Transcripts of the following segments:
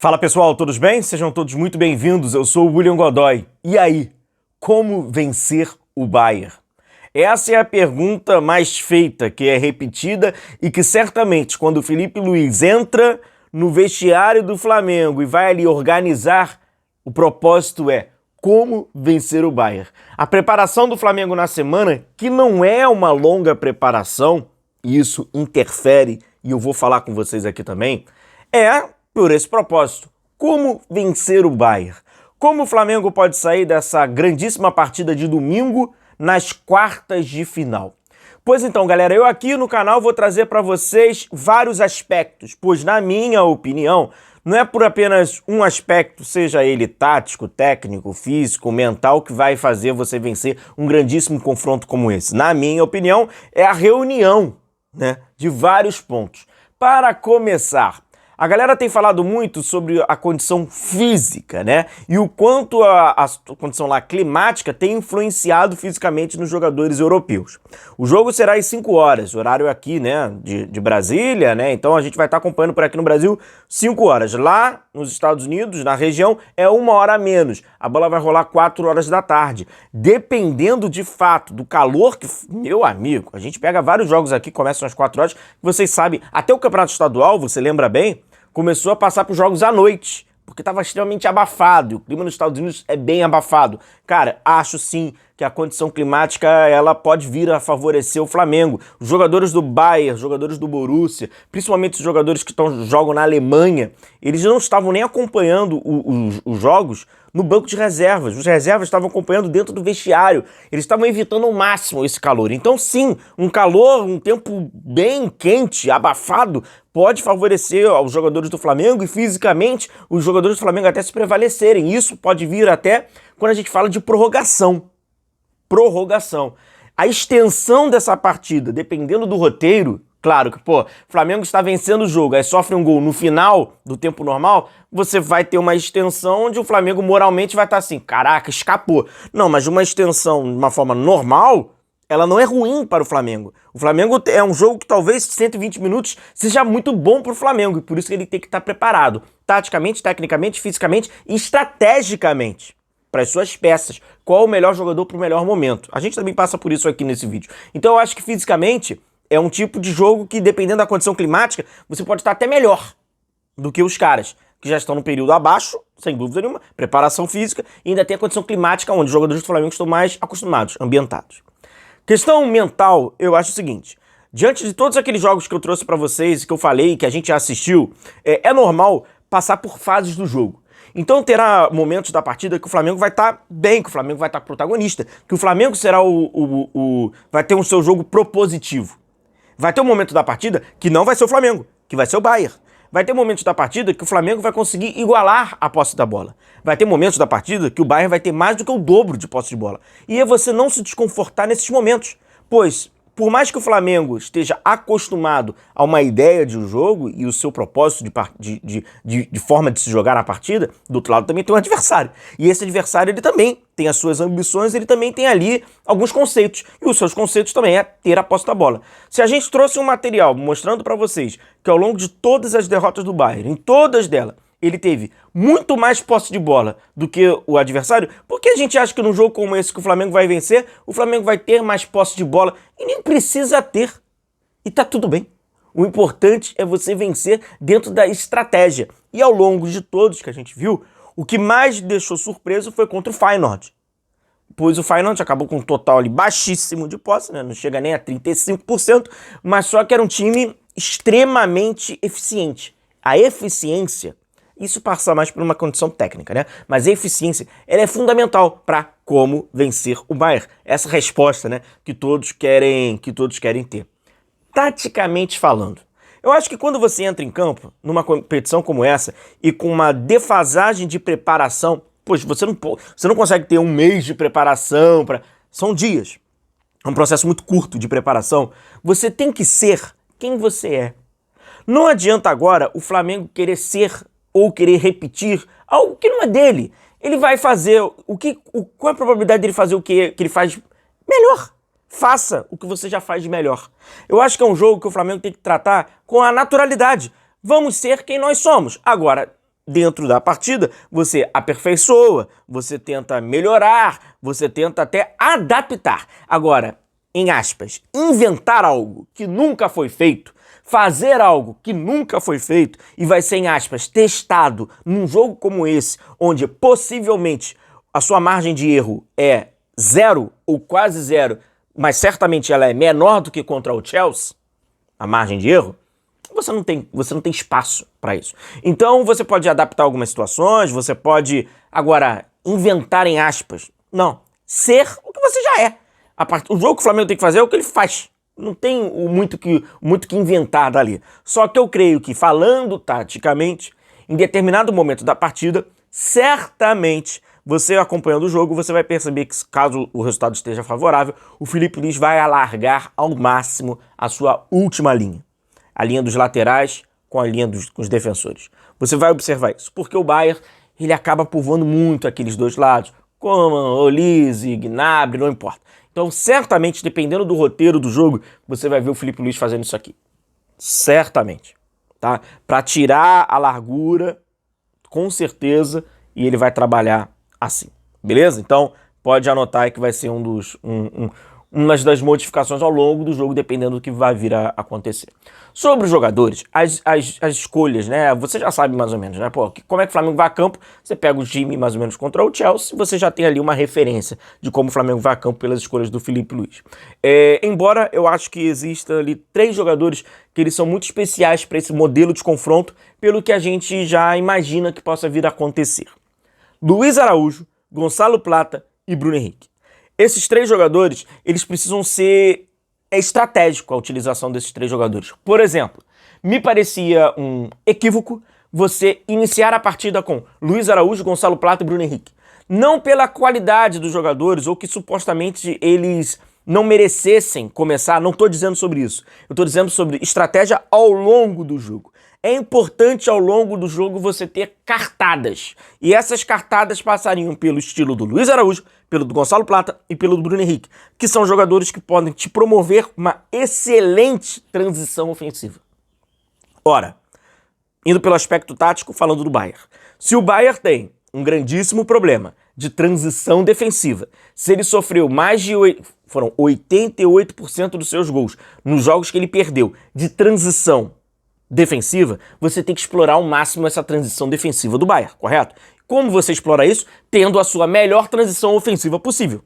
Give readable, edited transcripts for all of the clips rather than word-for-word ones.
Fala pessoal, todos bem? Sejam todos muito bem-vindos, eu sou o William Godoy. E aí, como vencer o Bayern? Essa é a pergunta mais feita, que é repetida e que certamente quando o Felipe Luiz entra no vestiário do Flamengo e vai ali organizar, o propósito é como vencer o Bayern. A preparação do Flamengo na semana, que não é uma longa preparação, e isso interfere, e eu vou falar com vocês aqui também, é por esse propósito. Como vencer o Bayern? Como o Flamengo pode sair dessa grandíssima partida de domingo nas quartas de final? Pois então, galera, eu aqui no canal vou trazer para vocês vários aspectos, pois na minha opinião, não é por apenas um aspecto, seja ele tático, técnico, físico, mental, que vai fazer você vencer um grandíssimo confronto como esse. Na minha opinião, é a reunião, de vários pontos. Para começar, a galera tem falado muito sobre a condição física, e o quanto a condição lá climática tem influenciado fisicamente nos jogadores europeus. O jogo será às 5 horas, horário aqui, de Brasília, então a gente vai estar acompanhando por aqui no Brasil 5 horas. Lá nos Estados Unidos, na região, é 1 hora a menos. A bola vai rolar 4 horas da tarde. Dependendo de fato do calor que... Meu amigo, a gente pega vários jogos aqui, começam às 4 horas, vocês sabem, até o Campeonato Estadual, você lembra bem, começou a passar para os jogos à noite, porque estava extremamente abafado, o clima nos Estados Unidos é bem abafado. Cara, acho sim que a condição climática ela pode vir a favorecer o Flamengo. Os jogadores do Bayern, os jogadores do Borussia, principalmente os jogadores que jogam na Alemanha, eles não estavam nem acompanhando os jogos no banco de reservas. Os reservas estavam acompanhando dentro do vestiário. Eles estavam evitando ao máximo esse calor. Então sim, um calor, um tempo bem quente, abafado, pode favorecer aos jogadores do Flamengo e fisicamente os jogadores do Flamengo até se prevalecerem. Isso pode vir até quando a gente fala de prorrogação. A extensão dessa partida, dependendo do roteiro, claro que, o Flamengo está vencendo o jogo, aí sofre um gol no final do tempo normal, você vai ter uma extensão onde o Flamengo moralmente vai estar assim, caraca, escapou. Não, mas uma extensão de uma forma normal, ela não é ruim para o Flamengo. O Flamengo é um jogo que talvez 120 minutos seja muito bom para o Flamengo, e por isso que ele tem que estar preparado, taticamente, tecnicamente, fisicamente e estrategicamente, para as suas peças. Qual o melhor jogador para o melhor momento? A gente também passa por isso aqui nesse vídeo. Então eu acho que fisicamente é um tipo de jogo que, dependendo da condição climática, você pode estar até melhor do que os caras que já estão no período abaixo, sem dúvida nenhuma, preparação física, e ainda tem a condição climática onde os jogadores do Flamengo estão mais acostumados, ambientados. Questão mental, eu acho o seguinte: diante de todos aqueles jogos que eu trouxe para vocês, que eu falei, que a gente já assistiu, é normal passar por fases do jogo. Então terá momentos da partida que o Flamengo vai estar bem, que o Flamengo vai estar protagonista, que o Flamengo será vai ter um seu jogo propositivo. Vai ter um momento da partida que não vai ser o Flamengo, que vai ser o Bayern. Vai ter momentos da partida que o Flamengo vai conseguir igualar a posse da bola. Vai ter momentos da partida que o Bayern vai ter mais do que o dobro de posse de bola. E é você não se desconfortar nesses momentos, pois por mais que o Flamengo esteja acostumado a uma ideia de um jogo e o seu propósito de forma de se jogar na partida, do outro lado também tem um adversário. E esse adversário ele também tem as suas ambições, ele também tem ali alguns conceitos. E os seus conceitos também é ter a posse da bola. Se a gente trouxe um material mostrando para vocês que ao longo de todas as derrotas do Bayern, em todas delas, ele teve muito mais posse de bola do que o adversário, por que a gente acha que num jogo como esse que o Flamengo vai vencer, o Flamengo vai ter mais posse de bola? E nem precisa ter. E tá tudo bem. O importante é você vencer dentro da estratégia. E ao longo de todos que a gente viu, o que mais deixou surpreso foi contra o Feyenoord. Pois o Feyenoord acabou com um total ali baixíssimo de posse, não chega nem a 35%, mas só que era um time extremamente eficiente. A eficiência, isso passa mais por uma condição técnica, mas a eficiência ela é fundamental para como vencer o Bayern. Essa resposta, que todos querem ter. Taticamente falando, eu acho que quando você entra em campo, numa competição como essa, e com uma defasagem de preparação, pois você não consegue ter um mês de preparação, são dias. É um processo muito curto de preparação. Você tem que ser quem você é. Não adianta agora o Flamengo querer ser ou querer repetir algo que não é dele. Ele vai fazer qual é a probabilidade dele fazer o que ele faz melhor? Faça o que você já faz de melhor. Eu acho que é um jogo que o Flamengo tem que tratar com a naturalidade. Vamos ser quem nós somos. Agora, dentro da partida, você aperfeiçoa, você tenta melhorar, você tenta até adaptar. Agora, em aspas, inventar algo que nunca foi feito, fazer algo que nunca foi feito e vai ser, em aspas, testado num jogo como esse, onde possivelmente a sua margem de erro é zero ou quase zero, mas certamente ela é menor do que contra o Chelsea, a margem de erro, você não tem espaço para isso. Então você pode adaptar algumas situações, você pode, agora, inventar em aspas. Não, ser o que você já é. O jogo que o Flamengo tem que fazer é o que ele faz. Não tem muito que inventar dali. Só que eu creio que, falando taticamente, em determinado momento da partida, certamente, você acompanhando o jogo, você vai perceber que, caso o resultado esteja favorável, o Filipe Luís vai alargar ao máximo a sua última linha. A linha dos laterais com a linha com os defensores. Você vai observar isso, porque o Bayern, ele acaba povoando muito aqueles dois lados, como Olise, Gnabry, não importa. Então, certamente, dependendo do roteiro do jogo, você vai ver o Filipe Luís fazendo isso aqui. Certamente. Tá? Para tirar a largura, com certeza, e ele vai trabalhar assim. Beleza? Então, pode anotar aí que vai ser uma das modificações ao longo do jogo, dependendo do que vai vir a acontecer. Sobre os jogadores, as escolhas, né? Você já sabe mais ou menos, né? Pô, como é que o Flamengo vai a campo? Você pega o time mais ou menos contra o Chelsea, você já tem ali uma referência de como o Flamengo vai a campo pelas escolhas do Filipe Luís. Embora eu acho que exista ali 3 jogadores que eles são muito especiais para esse modelo de confronto, pelo que a gente já imagina que possa vir a acontecer. Luiz Araújo, Gonçalo Plata e Bruno Henrique. Esses 3 jogadores, eles precisam ser estratégico a utilização desses 3 jogadores. Por exemplo, me parecia um equívoco você iniciar a partida com Luiz Araújo, Gonçalo Plata e Bruno Henrique. Não pela qualidade dos jogadores ou que supostamente eles não merecessem começar, não estou dizendo sobre isso. Eu estou dizendo sobre estratégia ao longo do jogo. É importante ao longo do jogo você ter cartadas. E essas cartadas passariam pelo estilo do Luiz Araújo, pelo do Gonçalo Plata e pelo do Bruno Henrique, que são jogadores que podem te promover uma excelente transição ofensiva. Ora, indo pelo aspecto tático, falando do Bayern. Se o Bayern tem um grandíssimo problema de transição defensiva, se ele sofreu foram 88% dos seus gols nos jogos que ele perdeu de transição defensiva, você tem que explorar ao máximo essa transição defensiva do Bayern, correto? Como você explora isso? Tendo a sua melhor transição ofensiva possível.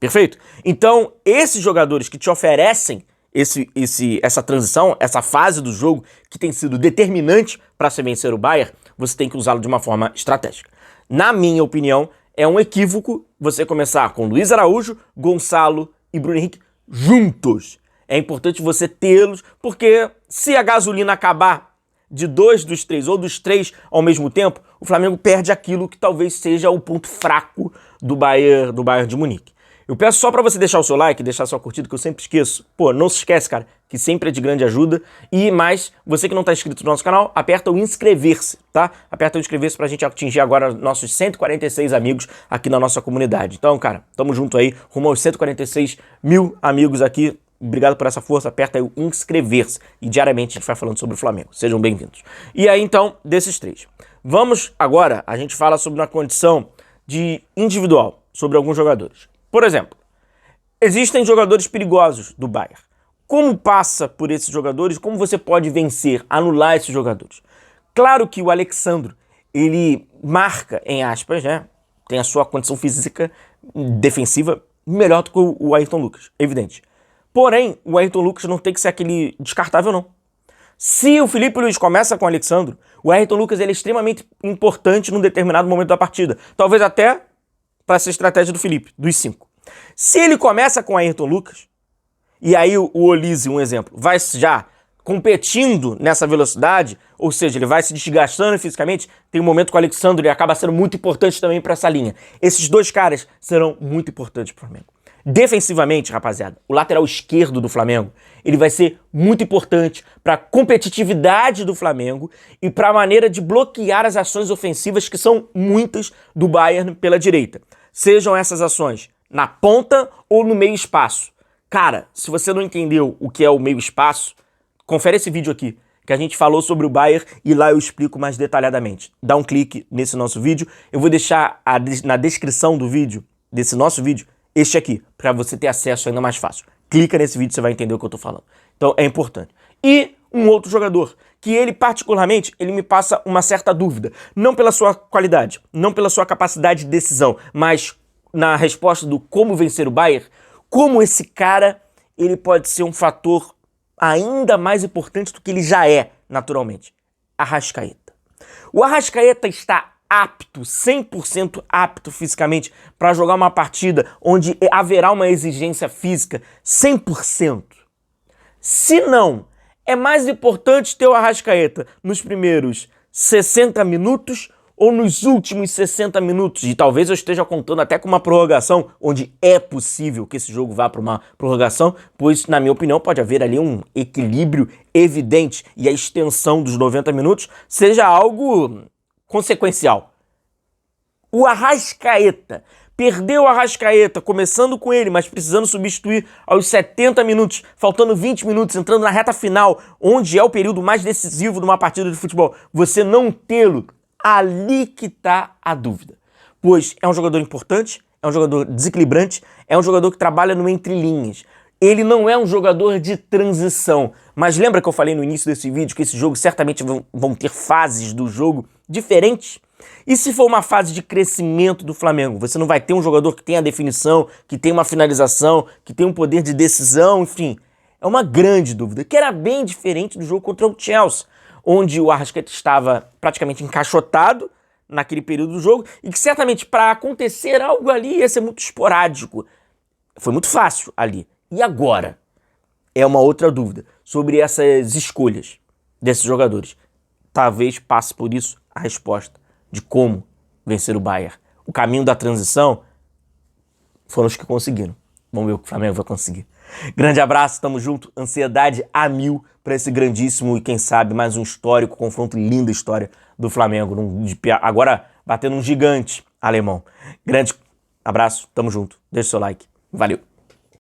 Perfeito? Então, esses jogadores que te oferecem essa transição, essa fase do jogo que tem sido determinante para se vencer o Bayern, você tem que usá-lo de uma forma estratégica. Na minha opinião, é um equívoco você começar com Luiz Araújo, Gonçalo e Bruno Henrique juntos. É importante você tê-los, porque se a gasolina acabar de 2 dos 3 ou dos 3 ao mesmo tempo, o Flamengo perde aquilo que talvez seja o ponto fraco do Bayern de Munique. Eu peço só para você deixar o seu like, deixar sua curtida, que eu sempre esqueço. Pô, não se esquece, cara, que sempre é de grande ajuda. E mais, você que não está inscrito no nosso canal, aperta o inscrever-se, tá? Aperta o inscrever-se pra gente atingir agora nossos 146 amigos aqui na nossa comunidade. Então, cara, tamo junto aí, rumo aos 146 mil amigos aqui. Obrigado por essa força, aperta aí o inscrever-se. E diariamente a gente vai falando sobre o Flamengo. Sejam bem-vindos. E aí, então, desses 3. Vamos agora, a gente fala sobre uma condição de individual, sobre alguns jogadores. Por exemplo, existem jogadores perigosos do Bayern. Como passa por esses jogadores? Como você pode vencer, anular esses jogadores? Claro que o Alexandro, ele marca, em aspas, né? Tem a sua condição física defensiva melhor do que o Ayrton Lucas, evidente. Porém, o Ayrton Lucas não tem que ser aquele descartável, não. Se o Filipe Luís começa com o Alexandro, o Ayrton Lucas ele é extremamente importante num determinado momento da partida. Talvez até para essa estratégia do Filipe, dos 5. Se ele começa com o Ayrton Lucas, e aí o Olise, um exemplo, vai já competindo nessa velocidade, ou seja, ele vai se desgastando fisicamente, tem um momento que o Alexandro ele acaba sendo muito importante também para essa linha. Esses 2 caras serão muito importantes para o Flamengo. Defensivamente, rapaziada, o lateral esquerdo do Flamengo, ele vai ser muito importante para a competitividade do Flamengo e para a maneira de bloquear as ações ofensivas que são muitas do Bayern pela direita. Sejam essas ações na ponta ou no meio espaço. Cara, se você não entendeu o que é o meio espaço, confere esse vídeo aqui, que a gente falou sobre o Bayern e lá eu explico mais detalhadamente. Dá um clique nesse nosso vídeo. Eu vou deixar na descrição do vídeo, desse nosso vídeo, este aqui, para você ter acesso ainda mais fácil. Clica nesse vídeo, você vai entender o que eu tô falando. Então é importante. E um outro jogador, que ele particularmente, ele me passa uma certa dúvida. Não pela sua qualidade, não pela sua capacidade de decisão, mas na resposta do como vencer o Bayern, como esse cara, ele pode ser um fator ainda mais importante do que ele já é, naturalmente. Arrascaeta. O Arrascaeta está apto, 100% apto fisicamente para jogar uma partida onde haverá uma exigência física 100%. Se não, é mais importante ter o Arrascaeta nos primeiros 60 minutos ou nos últimos 60 minutos. E talvez eu esteja contando até com uma prorrogação, onde é possível que esse jogo vá para uma prorrogação, pois, na minha opinião, pode haver ali um equilíbrio evidente e a extensão dos 90 minutos seja algo consequencial. O Arrascaeta. Perdeu o Arrascaeta, começando com ele, mas precisando substituir aos 70 minutos, faltando 20 minutos, entrando na reta final, onde é o período mais decisivo de uma partida de futebol. Você não tê-lo, ali que está a dúvida. Pois é um jogador importante, é um jogador desequilibrante, é um jogador que trabalha no entrelinhas. Ele não é um jogador de transição, mas lembra que eu falei no início desse vídeo que esse jogo certamente vão ter fases do jogo diferentes? E se for uma fase de crescimento do Flamengo, você não vai ter um jogador que tem a definição, que tem uma finalização, que tem um poder de decisão, enfim. É uma grande dúvida, que era bem diferente do jogo contra o Chelsea, onde o Arrascaeta estava praticamente encaixotado naquele período do jogo e que certamente para acontecer algo ali ia ser muito esporádico. Foi muito fácil ali. E agora? É uma outra dúvida sobre essas escolhas desses jogadores. Talvez passe por isso a resposta de como vencer o Bayern. O caminho da transição foram os que conseguiram. Vamos ver o que o Flamengo vai conseguir. Grande abraço, tamo junto. Ansiedade a 1000 para esse grandíssimo e quem sabe mais um histórico confronto, linda história do Flamengo. Agora batendo um gigante alemão. Grande abraço, tamo junto. Deixa o seu like. Valeu.